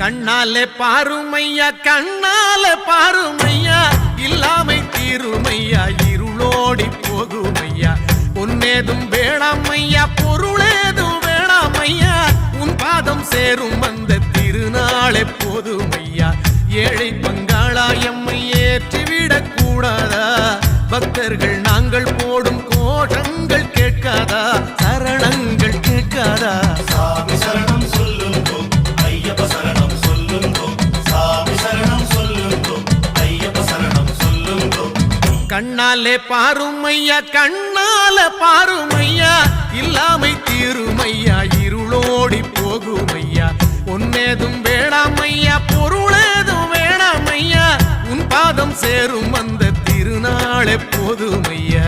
கண்ணாலே பாருமையா கண்ணாலே பாருமையா இல்லாமை தீருமையா இருளோடி போகுமையா பொன்னேதும் வேணாமையா பொருளேதும் வேணாமையா உன் பாதம் சேரும் அந்த திருநாளே போதுமையா ஏழை பங்காளா எம்மை ஏற்றிவிடக் கூடாதா பக்தர்கள் நாங்கள் போடும் கோஷங்கள் கேட்காதா சரணங்கள் கேட்காதா சாமி சரணம் சொல்லுங்கோ ஐயப்ப சரணம் சொல்லுங்கோ சாமி சரணம் சொல்லுங்கோ ஐயப்ப சரணம் சொல்லுங்கோ கண்ணாலே பாருமையா கண்ணால பாருமையா இல்லாமை தீருமையா இருளோடி போகுமையா பொன்னேதும் வேணாமையா பொருளேதும் வேணாமையா உன் பாதம் சேரும் அந்த திருநாளே போதுமையா